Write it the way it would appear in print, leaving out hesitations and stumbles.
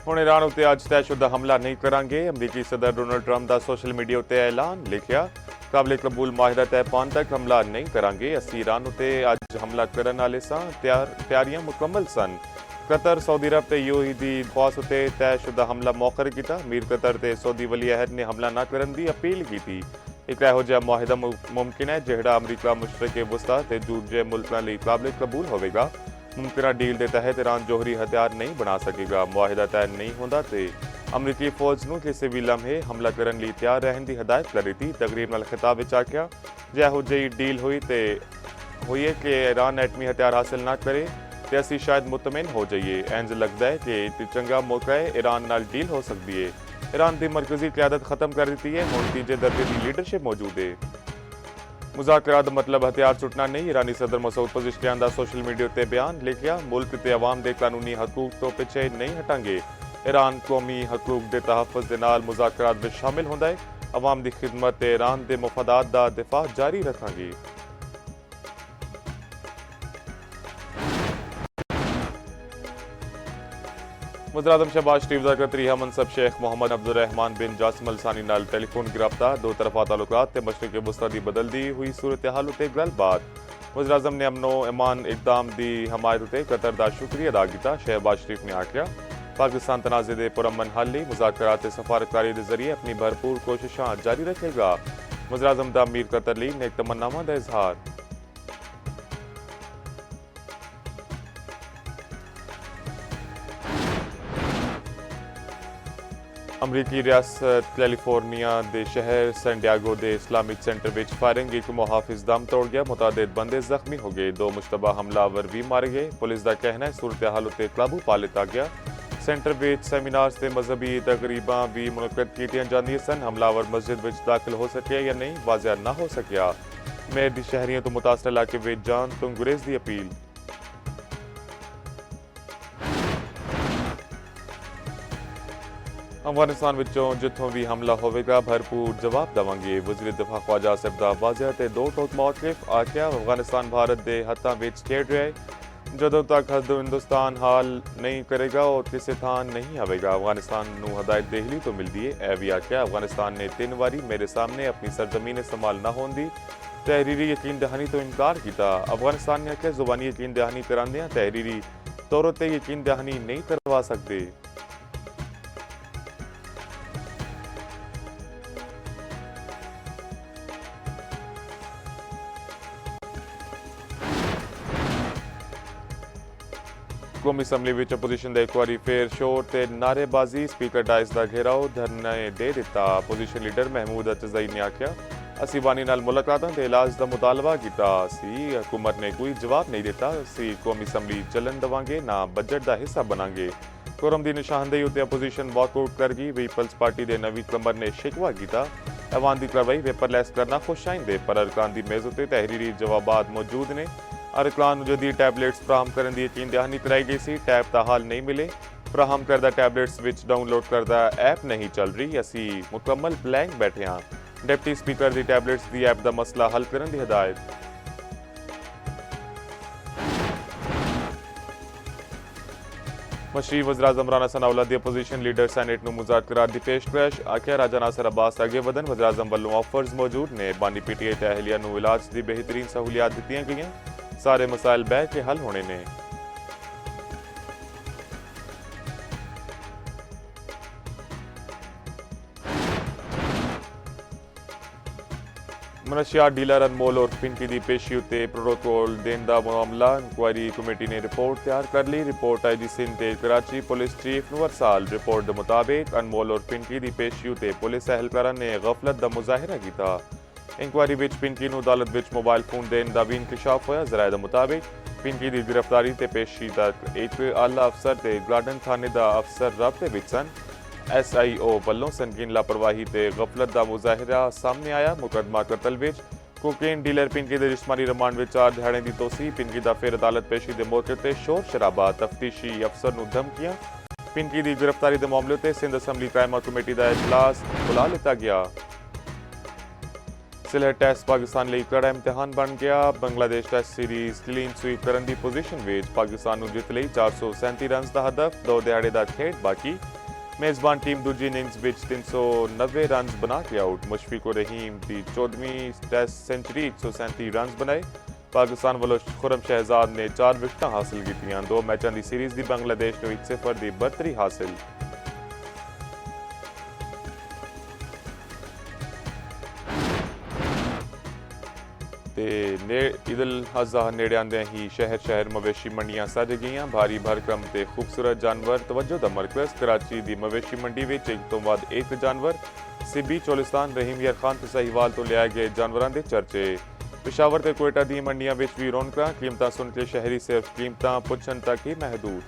ਹੁਣ ईरान उत्ते अज तयशुदा हमला नहीं करांगे। अमरीकी सदर डोनाल्ड ट्रंप का सोशल मीडिया उत्ते ऐलान। लिखिया, काबिल कबूल माहिदा तय पाउण तक हमला नहीं करांगे। असीं ईरान उत्ते अज हमला करन वाले सां तैयारियां मुकम्मल सन। कतर सऊदी अरब ते यूएई दी दरख्वास्त उत्ते तयशुदा हमला मौखर कीता। मीर कतर ते सऊदी वली अहद ने हमला ना करन दी अपील की। एक ਇਹੋ ਜਿਹਾ ਮਾਹਿਦਾ ਮੁਮਕਿਨ ਹੈ ਜਿਹੜਾ ਅਮਰੀਕਾ ਮੁਸ਼ਤਰਕੇ ਵਸਤਾ ਤੇ ਦੂਜੇ ਮੁਲਕਾਂ ਲਈ ਕਾਬਿਲ ਕਬੂਲ ਹੋਵੇਗਾ। ਮੁਮਕਿਨਾ ਡੀਲ ਦੇ ਤਹਿਤ ईरान ਜੋਹਰੀ ਹਥਿਆਰ ਨਹੀਂ ਬਣਾ ਸਕੇਗਾ। ਮਾਹਿਦਾ ਤੈਅ ਨਹੀਂ ਹੁੰਦਾ ਤੇ ਅਮਰੀਕੀ ਫੌਜ ਨੂੰ ਕਿਸੇ ਵੀ ਲਮਹੇ ਹਮਲਾ ਕਰਨ ਲਈ ਤਿਆਰ ਰਹਿਣ ਦੀ ਹਦਾਇਤ ਕਰ ਦਿੱਤੀ। ਤਕਰੀਬ ਨਾਲ ਖਿਤਾਬ ਵਿੱਚ ਆਖਿਆ, ਜੇ ਇਹੋ ਜਿਹੀ ਡੀਲ ਹੋਈ ਹੈ ਕਿ ईरान ਐਟਮੀ ਹਥਿਆਰ ਹਾਸਲ ਨਾ ਕਰੇ ਤੇ ਅਸੀਂ ਸ਼ਾਇਦ ਮੁਤਮਿਨ ਹੋ ਜਾਈਏ। ਇੰਜ ਲੱਗਦਾ ਹੈ ਕਿ ਇਹ ਚੰਗਾ ਮੌਕਾ ਹੈ, ईरान ਨਾਲ ਡੀਲ ਹੋ ਸਕਦੀ ਹੈ। ईरान की मरकजी क्यादत खत्म कर दी है, हुण तीजे दर्जे की लीडरशिप मौजूद है। मुज़ाकरात मतलब हथियार सुट्टना नहीं। ईरानी सदर मसूद पज़ेश्कियान का सोशल मीडिया उत्ते बयान। लिखिया, मुल्क ते अवाम के कानूनी हकूक तो पिछे नहीं हटांगे। ईरान कौमी हकूक के तहफ़्फ़ुज़ दे नाल मुज़ाकरात में शामिल होंदा है। अवाम की खिदमत ते ईरान के मफादात का दिफा जारी रखांगे। वज़ीर-ए-आज़म शहबाज शरीफ का कतरीहा मनसब शेख मोहम्मद अब्दुर्रहमान बिन जासिम अल सानी नाल टेलीफोन गिरफ्ता। दो तरफा ताल्लुकात ते मशरिक़ वस्ता दी बदलदी हुई सूरत हाल उत्ते गलबात। वज़ीर-ए-आज़म ने अमनो इमान इकदाम की हमायत उत्ते कतर का शुक्रिया अदा किया। शहबाज शरीफ ने आख्या, पाकिस्तान तनाज़े के पुरअमन हल लई मुज़ाकरात ते सफारतकारी के जरिए अपनी भरपूर कोशिशां जारी रखेगा। वज़ीर-ए-आज़म दा मीर कतर लई नेक तमन्नावां दा इज़हार। अमरीकी रियासत कैलिफोर्निया के शहर सैन डियागो के इस्लामिक सेंटर में फायरिंग एक मुहाफिज दम तोड़ गया। मुतादिद बंदे जख्मी हो गए। दो मुश्तबा हमलावर भी मारे गए। पुलिस का कहना है सूरत हाल उत्ते काबू पा लिया गया। सेंटर में सेमीनार्स ते मजहबी तकरीबां भी मुनक्कद कीतियां जांदियां सन। हमलावर मस्जिद में दाखिल हो सके या नहीं वाज़िया ना हो सकिया। मेयर दी शहरियों तो मुतासर इलाके में जान तो गुरेज की अपील। अफगानिस्तान विचों जिथों भी हमला होवेगा भरपूर जवाब देवांगे। वज़ीर दिफा ख्वाजा आसिफ दा वाज़िया ते दो टोक मौक़िफ़। आख्या, अफगानिस्तान भारत के हत्थां विच खेड रहा है। जदों तक हिंदुस्तान हाल नहीं करेगा और किसी थान नहीं आवेगा। अफगानिस्तान नूं हदायत देहली तो मिलती है। यह भी आख्या, अफगानिस्तान ने 3 बारी मेरे सामने अपनी सरजमीन इस्तेमाल न होने दी तहरीरी यकीन दहानी तो इनकार किया। अफगानिस्तान ने आख्या, जुबानी यकीन दहानी करांदे तहरीरी तौर पर यकीन दहानी नहीं करवा सकते। कौमी असैम्बली विच अपोजिशन का एक बार फिर शोर ते नारेबाजी। स्पीकर डाइस का घेराव धरने दे दिता। अपोजिशन लीडर महमूद अचजई ने आख्या, असी बानी नाल मुलाकातां ते इलाज का मुतालबा किया। असी हुकूमत ने कोई जवाब नहीं दिता। असी कौमी असैम्बली चलन देवांगे ना बजट का हिस्सा बनांगे। कोरम की निशानदेही उत्ते अपोजिशन वॉकआउट कर गई। पीपल्स पार्टी के नवी कमर ने शिकवा किया। ऐवान की कार्रवाई पेपरलैस करना खुश आइंदे पर अरकान की मेज़ उत्ते तहरीरी जवाबात मौजूद ने। अरकान जदीद टैबलेट्स फ्राहम करने की यकीन दहानी कराई गई सी। टैब का हाल नहीं मिले। फ्राहम करदा टैबलेट्स विच डाउनलोड करदा ऐप नहीं चल रही। असी मुकम्मल ब्लैंक बैठे हाँ। डिप्टी स्पीकर की टैबलेट्स की ऐप का मसला हल करने की हिदायत। मशरी वज़ीर-ए-आज़म राना सनाउल्लाह दी अपोजिशन लीडर सैनेट नूं मुज़ाकरात दी पेशकश। आख्या, राजा नासिर अब्बास अगे वधन। वज़ीर-ए-आज़म वल्लों ऑफर्स मौजूद ने। बानी पीटीआई ते अहलिया नूं इलाज की बेहतरीन सहूलियात दित्तियां गईयां। सारे मसाइल बह के हल होने ने। मनशियात डीलर अनमोल और पिंकी की पेशी उत्ते प्रोटोकॉल देने का मामला। इंक्वायरी कमेटी ने रिपोर्ट तैयार कर ली। रिपोर्ट आईजी सिंध ते कराची पुलिस चीफ नूं अरसाल। रिपोर्ट के मुताबिक अनमोल और पिंकी की पेशी उत्ते पुलिस एहलकारां ने गफलत का मुजाहिरा किया। इंक्वायरी विच पिंकी नूं अदालत विच मोबाइल फोन देने का भी इंकशाफ होया। जराए के मुताबिक पिंकी की गिरफ्तारी ते पेशी तक एक आला अफसर ते गार्डन थाने का अफसर राबते विच सन। SIO वल्लों संगीन लापरवाही ते गफलत का मुजाहिरा सामने आया। मुकदमा कतल विच कोकेन डीलर पिंकी के जिस्मानी रिमांड विच 4 दिहाड़े की तोसी। पिंकी का फिर अदालत पेशी के मौके पर शोर शराबा। तफ्तीशी अफसर नूं धमकियां। पिंकी की गिरफ्तारी के मामले पर सिंध असैम्बली कायमा कमेटी का इजलास बुला लिया गया। ਸਿਲਹਟ ਟੈਸਟ ਪਾਕਿਸਤਾਨ ਲਈ ਕੜਾ ਇਮਤਿਹਾਨ ਬਣ ਗਿਆ। Bangladesh test series clean sweep ਕਰਨ ਦੀ ਪੋਜੀਸ਼ਨ ਵਿੱਚ ਪਾਕਿਸਤਾਨ ਨੂੰ ਜਿੱਤ ਲਈ 437 ਰਨਸ ਦਾ ਹਦਫ। 2 ਦਿਹਾੜੇ ਦਾ ਖੇਡ ਬਾਕੀ। ਮੇਜ਼ਬਾਨ ਟੀਮ ਦੂਜੀ ਇਨਿੰਗਸ ਵਿੱਚ 390 ਰਨਸ ਬਣਾ ਕੇ ਆਊਟ। ਮੁਸ਼ਫਿਕ ਰਹੀਮ ਦੀ 14ਵੀਂ ਟੈਸਟ ਸੈਂਚੁਰੀ 137 ਰਨਸ ਬਣਾਏ। ਪਾਕਿਸਤਾਨ ਵੱਲੋਂ ਖੁਰਮ ਸ਼ਹਿਜ਼ਾਦ ਨੇ 4 ਵਿਕਟਾਂ ਹਾਸਲ ਕੀਤੀਆਂ। 2 ਮੈਚਾਂ ਦੀ ਸੀਰੀਜ਼ ਦੀ ਬੰਗਲਾਦੇਸ਼ ਨੂੰ 1-0 ਦੀ ਬਰਤਰੀ ਹਾਸਲ। ਤੇ ਈਦ ਉਲ ਅਜ਼ਹਾ ਨੇੜੇ ਆਉਂਦਿਆਂ ਹੀ ਸ਼ਹਿਰ ਮਵੇਸ਼ੀ ਮੰਡੀਆਂ ਸਜ ਗਈਆਂ। ਭਾਰੀ ਭਰਕਮ ਤੇ ਖੂਬਸੂਰਤ ਜਾਨਵਰ ਤਵੱਜੋ ਦਾ ਮਰਕਜ਼। ਕਰਾਚੀ ਦੀ ਮਵੇਸ਼ੀ ਮੰਡੀ ਵਿੱਚ ਇੱਕ ਤੋਂ ਵੱਧ ਇੱਕ ਜਾਨਵਰ। ਸਿੱਬੀ, ਚੋਲਿਸਤਾਨ, ਰਹੀਮ ਯਾਰ ਖਾਨ ਤੇ ਸਾਹੀਵਾਲ ਤੋਂ ਲਿਆਏ ਗਏ ਜਾਨਵਰਾਂ ਦੇ ਚਰਚੇ। ਪਿਸ਼ਾਵਰ ਤੇ ਕੋਇਟਾ ਦੀ ਮੰਡੀਆਂ ਵਿੱਚ ਵੀ ਰੌਣਕਾਂ। ਕੀਮਤਾਂ ਸੁਣ ਕੇ ਸ਼ਹਿਰੀ ਸਿਰਫ ਕੀਮਤਾਂ ਪੁੱਛਣ ਤੱਕ ਹੀ ਮਹਿਦੂਦ।